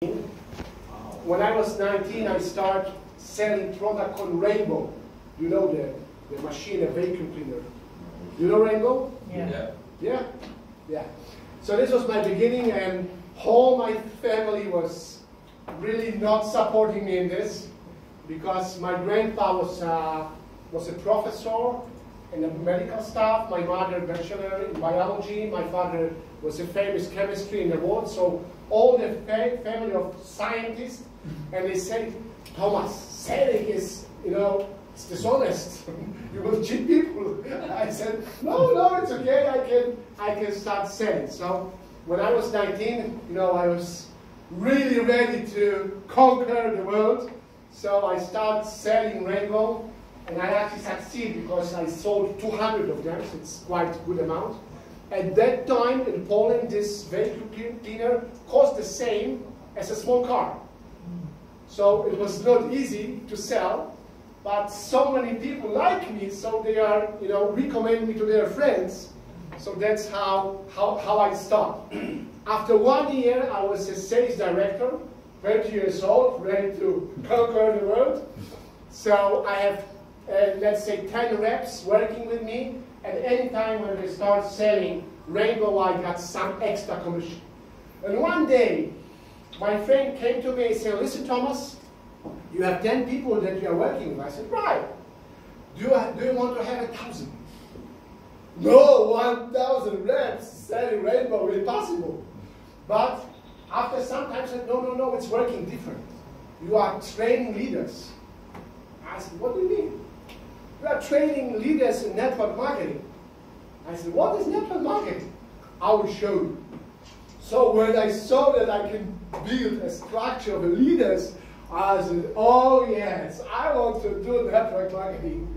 When I was 19, I started selling product called Rainbow. You know the machine, a vacuum cleaner. You know Rainbow? Yeah. Yeah? Yeah. So this was my beginning, and all my family was really not supporting me in this, because my grandpa was a professor in the medical staff, my mother bachelor in biology, my father was a famous chemistry in the world, so all the family of scientists, and they said, Thomas, selling is, it's dishonest. You will cheat people. I said, no, it's okay, I can start selling. So when I was 19, I was really ready to conquer the world. So I started selling Rainbow, and I actually succeeded because I sold 200 of them, so it's quite a good amount. At that time in Poland, this vacuum cleaner cost the same as a small car. So it was not easy to sell, but so many people like me, so they are, recommend me to their friends. So that's how I started. After 1 year, I was a sales director, 20 years old, ready to conquer the world. So I have, let's say, 10 reps working with me. And any time when they start selling Rainbow, I got some extra commission. And one day, my friend came to me and said, listen, Thomas, you have 10 people that you are working with. I said, right. Do you want to have 1,000? No, 1,000 reps selling Rainbow, impossible. But after some time, I said, no, it's working different. You are training leaders. I said, what do you mean? We are training leaders in network marketing. I said, what is network marketing? I will show you. So when I saw that I can build a structure of leaders, I said, oh yes, I want to do network marketing.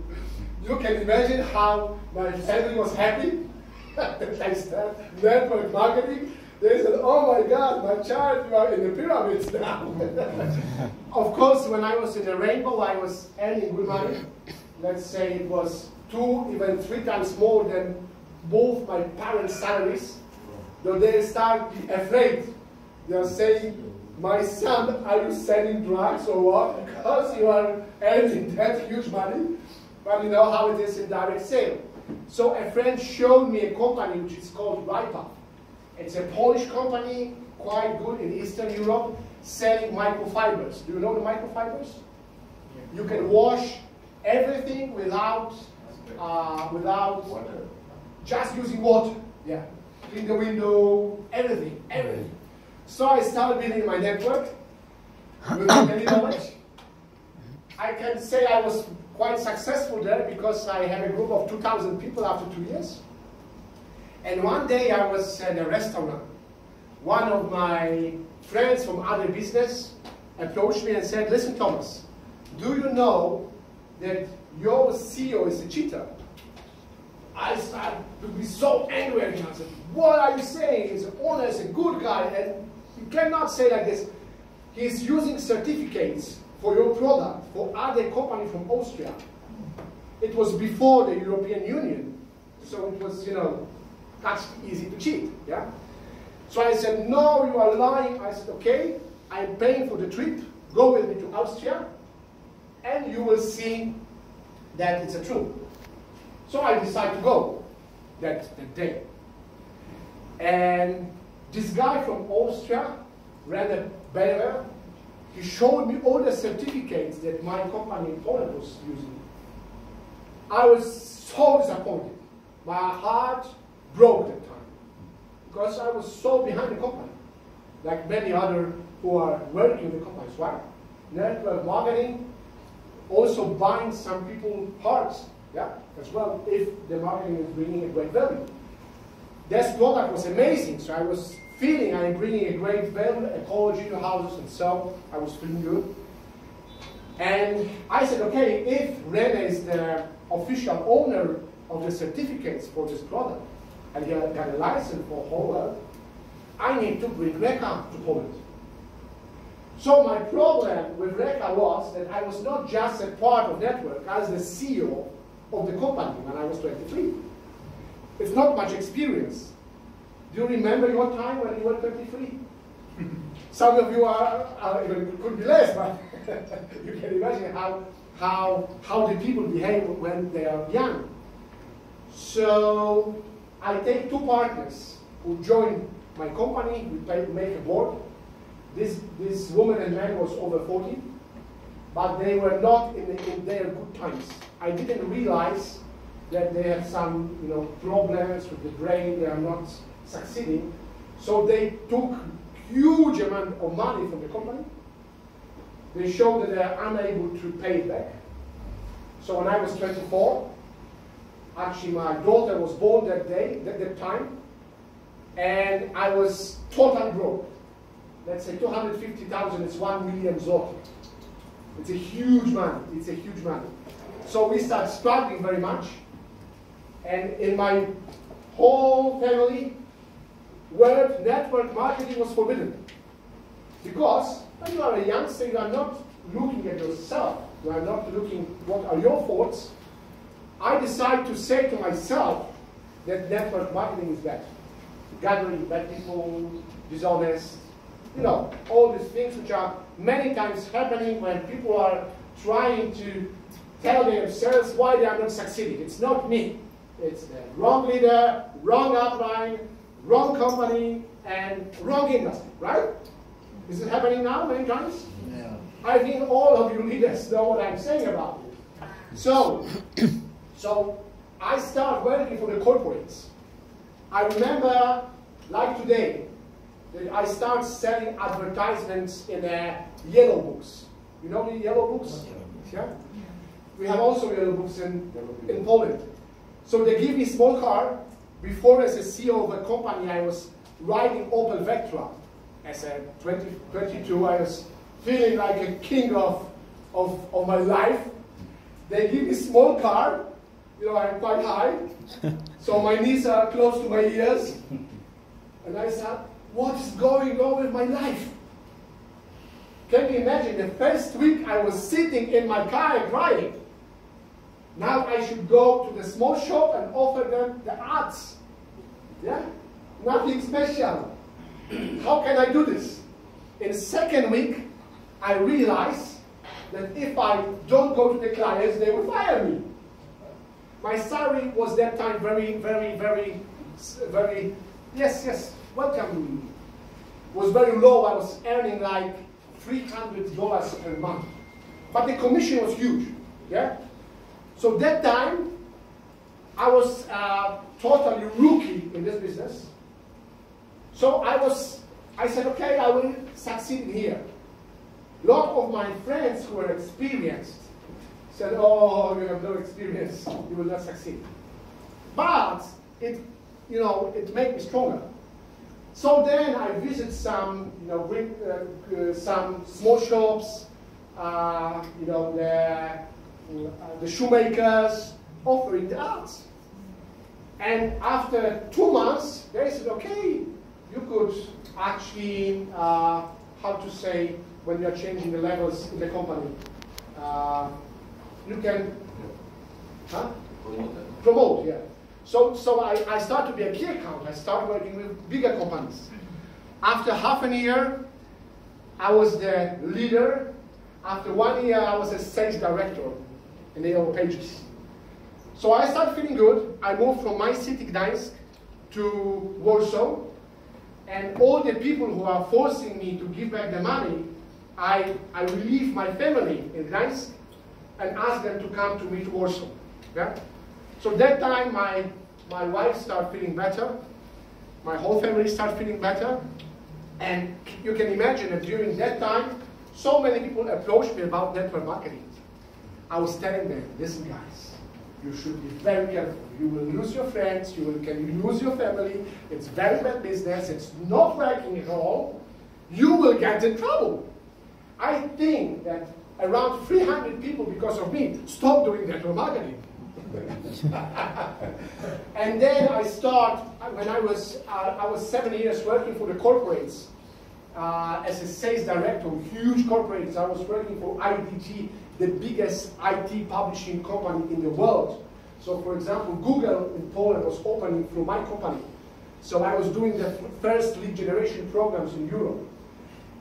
You can imagine how my family was happy that I started network marketing. They said, oh my God, my child, you are in the pyramids now. Of course, when I was in the Rainbow, I was earning good money. Let's say it was 2, even 3 times more than both my parents' salaries. Though they start afraid. They are saying, my son, are you selling drugs or what? Because you are earning that huge money. But you know how it is in direct sale. So a friend showed me a company which is called Ripa. It's a Polish company, quite good in Eastern Europe, selling microfibers. Do you know the microfibers? You can wash everything without Water. Just using water. Yeah. Clean the window, everything. So I started building my network without any knowledge. I can say I was quite successful there because I had a group of 2,000 people after 2 years. And one day I was at a restaurant. One of my friends from other business approached me and said, listen, Thomas, do you know that your CEO is a cheater? I started to be so angry at him. I said, what are you saying? He's honest, a good guy, and you cannot say like this. He's using certificates for your product for other companies from Austria. It was before the European Union, so it was, that's easy to cheat, yeah? So I said, no, you are lying. I said, okay, I'm paying for the trip. Go with me to Austria, and you will see that it's a truth. So I decided to go that day. And this guy from Austria ran a banner. He showed me all the certificates that my company in Poland was using. I was so disappointed. My heart broke that time because I was so behind the company, like many other who are working in the companies, right? Network marketing also binds some people's hearts, yeah, as well, if the marketing is bringing a great value. This product was amazing, so I was feeling I'm bringing a great value, ecology to houses, and so I was feeling good. And I said, okay, if Rene is the official owner of the certificates for this product, and he got a license for the whole world, I need to bring Reka to Poland. So my problem with Reka was that I was not just a part of network, I was the CEO of the company when I was 23. It's not much experience. Do you remember your time when you were 23? Some of you even could be less, but you can imagine how the people behave when they are young. So I take two partners who join my company. We make a board. This woman and man was over 40, but they were not in their good times. I didn't realize that they had some problems with the brain. They are not succeeding. So they took huge amount of money from the company. They showed that they are unable to pay it back. So when I was 24, actually my daughter was born that day, that time, and I was totally broke. Let's say 250,000 is 1 million zloty. It's a huge money. It's a huge money. So we started struggling very much, and in my whole family, word network marketing was forbidden. Because when you are a youngster, you are not looking at yourself. You are not looking what are your thoughts. I decided to say to myself that network marketing is bad. Gathering bad people, dishonest, all these things which are many times happening when people are trying to tell themselves why they are not succeeding. It's not me. It's the wrong leader, wrong upline, wrong company, and wrong industry, right? Is it happening now many times? Yeah. I think all of you leaders know what I'm saying about it. So I started working for the corporates. I remember, like today, that I started selling advertisements in yellow books. You know the yellow books? Yeah? We have also yellow books in Poland. So they give me a small car. Before, as a CEO of a company, I was riding Opel Vectra. As a 22, I was feeling like a king of my life. They give me a small car. I'm quite high. So my knees are close to my ears. And I said, what is going on with my life? Can you imagine? The first week I was sitting in my car crying. Now I should go to the small shop and offer them the ads. Yeah? Nothing special. How can I do this? In the second week, I realized that if I don't go to the clients, they will fire me. My salary was that time very, yes, welcome. Was very low. I was earning like $300 per month. But the commission was huge. Yeah? So that time, I was totally rookie in this business. So I said, okay, I will succeed here. A lot of my friends who were experienced said, oh, you have no experience, you will not succeed. But it made me stronger. So then I visited some, some small shops, the shoemakers offering the ads. And after 2 months, they said, okay, you could actually, how to say, when you are changing the levels in the company, you can promote, yeah. So I started to be a key account. I started working with bigger companies. After half a year, I was the leader. After 1 year, I was a sales director in the yellow pages. So I started feeling good. I moved from my city, Gdańsk, to Warsaw. And all the people who are forcing me to give back the money, I relieve my family in Gdańsk and ask them to come to me to Warsaw. Yeah? So that time, my wife started feeling better. My whole family started feeling better. And you can imagine that during that time, so many people approached me about network marketing. I was telling them, listen guys, you should be very careful. You will lose your friends, can lose your family. It's very bad business. It's not working at all. You will get in trouble. I think that around 300 people, because of me, stopped doing network marketing. And then I start, when I was 7 years working for the corporates as a sales director, huge corporates. I was working for IDG, the biggest IT publishing company in the world. So for example, Google in Poland was opening through my company. So I was doing the first lead generation programs in Europe.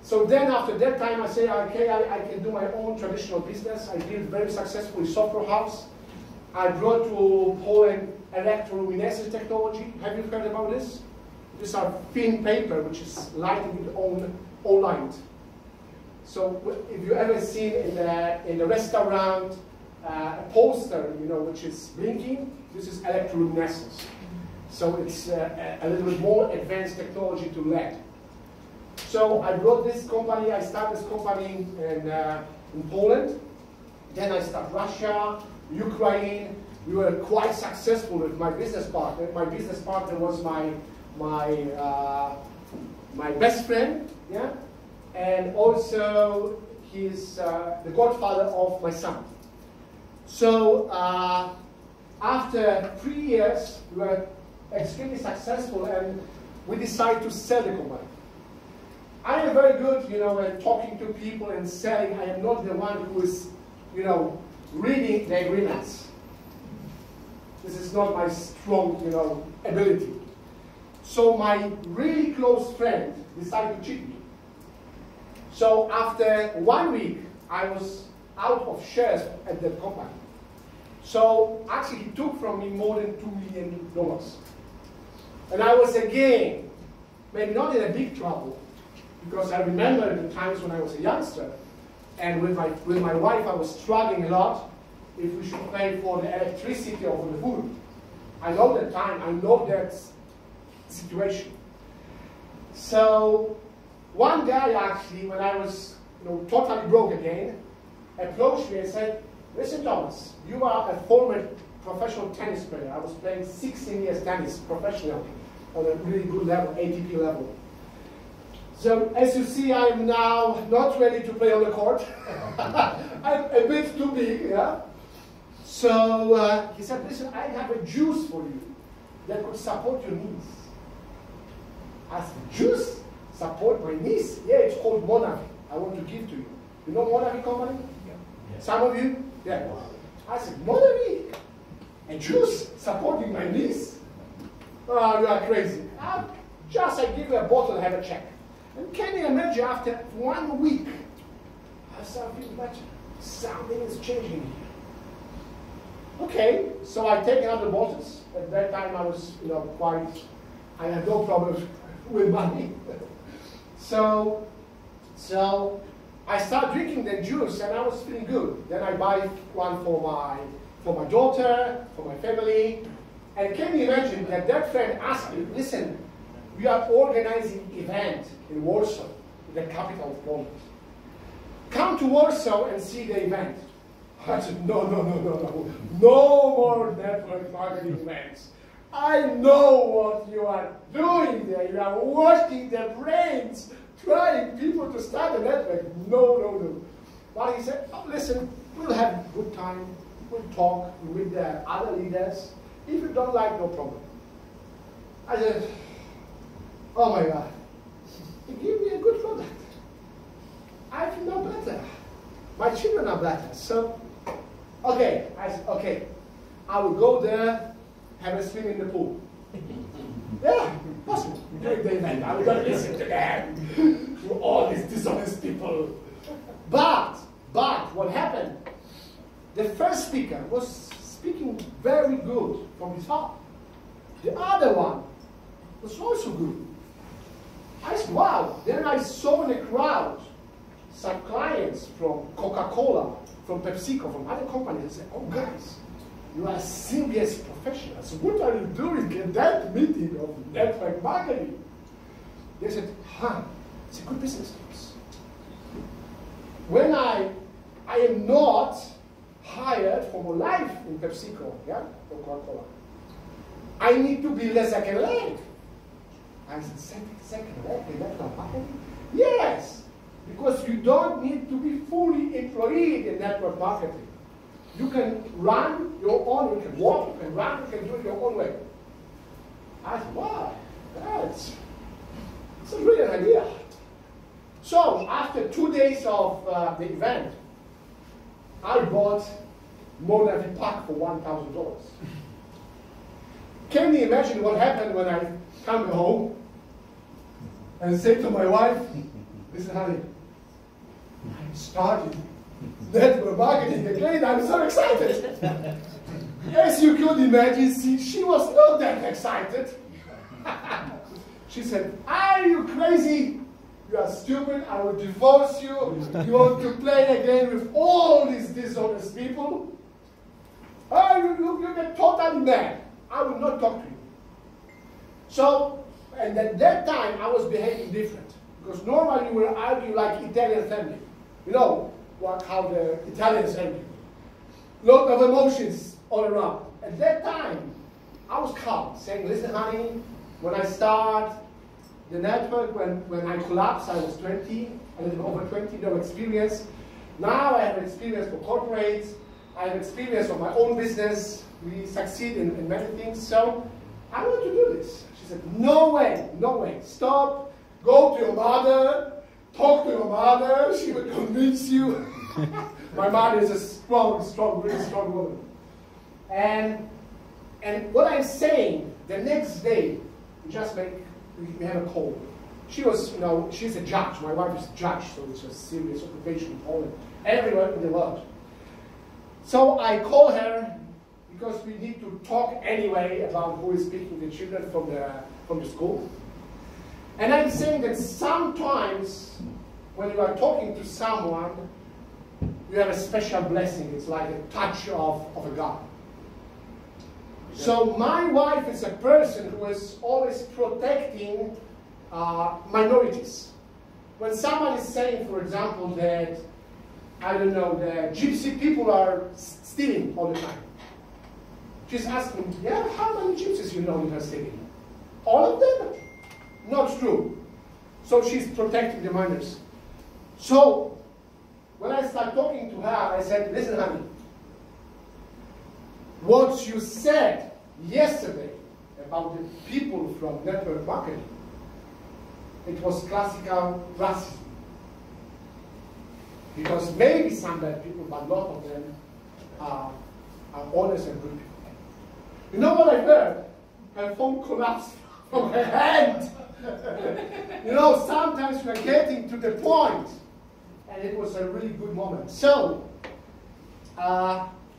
So then after that time, I say, okay, I can do my own traditional business. I built very successfully software house. I brought to Poland electroluminescence technology. Have you heard about this? These are thin paper, which is lighting with all light. So if you ever seen in the restaurant a poster, you know, which is blinking, this is electroluminescence. So it's a little bit more advanced technology to LED. So I brought this company, I started this company in Poland. Then I started Russia, Ukraine. We were quite successful with my business partner. My business partner was my best friend, yeah, and also he's the godfather of my son. So after 3 years, we were extremely successful, and we decided to sell the company. I am very good, you know, at talking to people and selling. I am not the one who is, you know, reading the agreements. This is not my strong, you know, ability. So my really close friend decided to cheat me. So after 1 week, I was out of shares at that company. So actually he took from me more than $2 million. And I was again, maybe not in a big trouble, because I remember the times when I was a youngster, and with my wife I was struggling a lot if we should pay for the electricity or for the food. I know that time, I know that situation. So one guy actually, when I was, you know, totally broke again, approached me and said, listen Thomas, you are a former professional tennis player. I was playing 16 years tennis professionally on a really good level, ATP level. So as you see, I'm now not ready to play on the court. I'm a bit too big, yeah? So he said, listen, I have a juice for you that could support your knees. I said, juice? Support my knees? Yeah, it's called Monavi. I want to give to you. You know Monavi company? Yeah. Some of you? Yeah. I said, Monavi? A juice supporting my knees? Oh, you are crazy. I give you a bottle and have a check. And can you imagine, after 1 week, I started feeling better. Something is changing here. Okay, so I take another bottles. At that time I was, you know, I had no problems with money. So I started drinking the juice and I was feeling good. Then I buy one for my daughter, for my family. And can you imagine that friend asked me, listen, we are organizing an event in Warsaw, the capital of Poland. Come to Warsaw and see the event. I said, no more network marketing events. I know what you are doing there. You are washing their brains, trying people to start a network. No. But he said, oh, listen, we'll have a good time. We'll talk with the other leaders. If you don't like, no problem. I said, oh my God, you give me a good product. I feel no better. My children are better. So, okay, I said, okay, I will go there, have a swim in the pool. Yeah, possible. During the event, I will not listen to them, to all these dishonest people. But what happened? The first speaker was speaking very good from his heart. The other one was also good. I said, wow. Then I saw in the crowd some clients from Coca-Cola, from PepsiCo, from other companies. I said, oh guys, you are serious professionals. What are you doing in that meeting of network marketing? They said, it's a good business. When I am not hired for my life in PepsiCo, yeah, or Coca-Cola, I need to be less second leg. I said, second leg in network marketing? Yes, because you don't need to be fully employed in network marketing. You can run your own, you can walk, you can run, you can do it your own way. I said, wow, it's a brilliant idea. So after 2 days of the event, I bought Monavi pack for $1,000. Can you imagine what happened when I come home and say to my wife, listen, honey, I'm starting network marketing again. I'm so excited. As you could imagine, she was not that excited. She said, are you crazy? You are stupid. I will divorce you. You want to play again with all these dishonest people? Oh, you get totally mad. I will not talk to you. So, and at that time, I was behaving different. Because normally we will argue like Italian family. You know how the Italians argue. Lot of emotions all around. At that time, I was calm, saying, listen, honey, when I start the network, when I collapsed, I was 20, a little over 20, no experience. Now I have experience for corporates. I have experience of my own business. We succeed in many things. So I want to do this. She said, no way, no way. Stop. Go to your mother. Talk to your mother. She will convince you. My mother is a really strong woman. And what I'm saying, the next day, we have a call. She was, she's a judge. My wife is a judge, so it's a serious occupation in Poland, everywhere in the world. So I call her because we need to talk anyway about who is picking the children from the school. And I'm saying that sometimes when you are talking to someone, you have a special blessing. It's like a touch of a God. So my wife is a person who is always protecting minorities. When someone is saying, for example, that, I don't know, the gypsy people are stealing all the time. She's asking, yeah, how many gypsies you know in her city? All of them? Not true. So she's protecting the minors. So when I start talking to her, I said, listen, honey, what you said yesterday about the people from network marketing, it was classical racism. Because maybe some bad people, but a lot of them are honest and good people. You know what I heard? Her phone collapsed from her hand. Sometimes we're getting to the point, and it was a really good moment. So,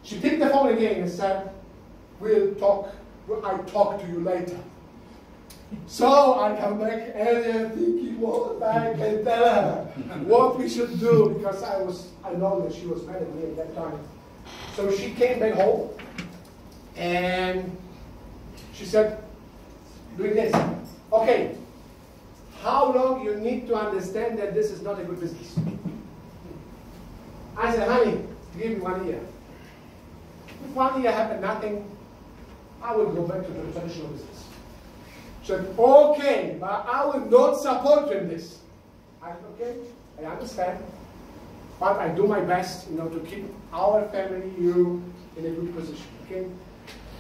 she picked the phone again and said, I'll talk to you later. So I come back earlier thinking, what I can tell her, what we should do, because I know that she was mad at me at that time. So she came back home, and she said, doing this, okay, how long you need to understand that this is not a good business? I said, honey, give me 1 year. If 1 year happened nothing, I will go back to the traditional business. She said, okay, but I will not support you in this. I said, okay, I understand, but I do my best, to keep our family, you, in a good position, okay?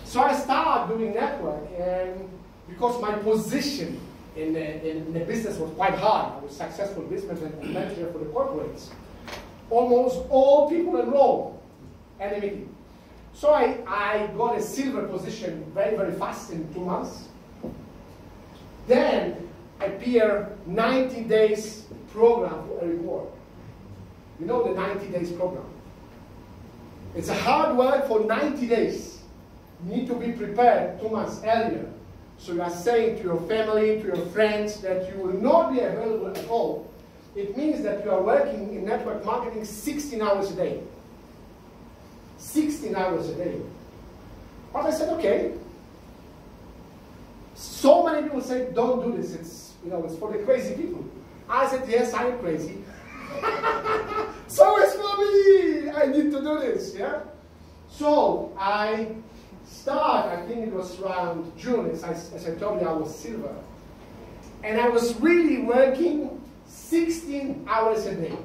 So I started doing network, and because my position in the business was quite high, I was a successful businessman and manager for the corporates. Almost all people enrolled at the meeting. So I got a silver position very, very fast in 2 months. Then appeared 90 days program for a reward. You know the 90 days program. It's a hard work for 90 days. You need to be prepared 2 months earlier. So you are saying to your family, to your friends, that you will not be available at all. It means that you are working in network marketing 16 hours a day. 16 hours a day. But I said, okay. So many people say, don't do this. It's for the crazy people. I said, yes, I'm crazy. So it's for me. I need to do this, yeah? So I think it was around June, as I told you, I was silver. And I was really working 16 hours a day.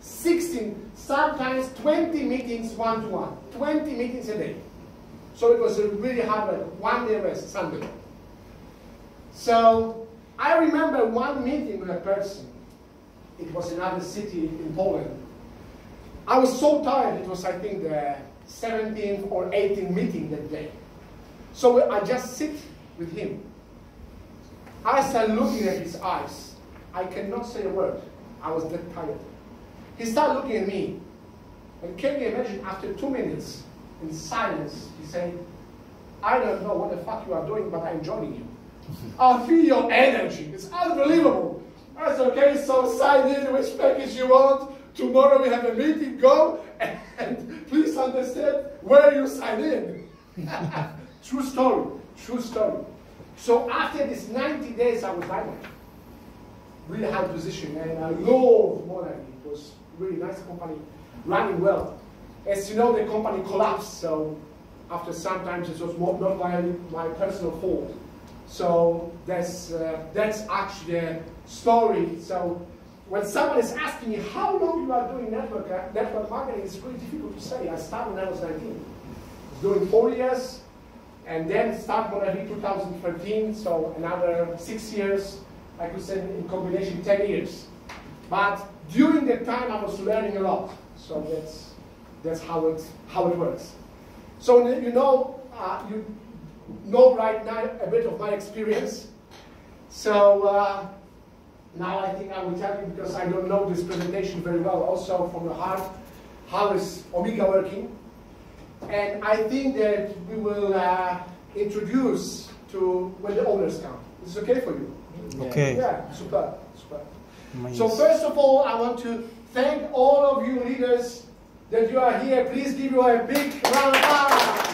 16, sometimes 20 meetings one-to-one. 20 meetings a day. So it was a really hard work. 1 day rest, Sunday. So I remember one meeting with a person. It was in another city in Poland. I was so tired. It was, I think, the 17th or 18th meeting that day. So I just sit with him. I started looking at his eyes. I cannot say a word. I was that tired. He started looking at me. And can you imagine, after 2 minutes, in silence, he said, I don't know what the fuck you are doing, but I'm joining you. I feel your energy. It's unbelievable. I said, okay, so sign in which package you want. Tomorrow we have a meeting, go, and please understand where you sign in. True story, true story. So after this 90 days, I was diamond. Really high position, and I loved Monarchy. It was really nice company, running well. As you know, the company collapsed, so after some time, it was not my personal fault. So that's actually the story. So when someone is asking me how long you are doing network marketing, it's really difficult to say. I started when I was 19. I was doing 4 years, and then started when I hit 2013. So another 6 years. I could say in combination 10 years. But during that time, I was learning a lot. So that's how it works. So you know right now a bit of my experience. So now I think I will tell you, because I don't know this presentation very well, also from the heart, how is Omega working. And I think that we will introduce to when the owners come. Is this okay for you? Okay. Yeah, super, super. Nice. So first of all, I want to thank all of you leaders that you are here. Please give you a big round of applause.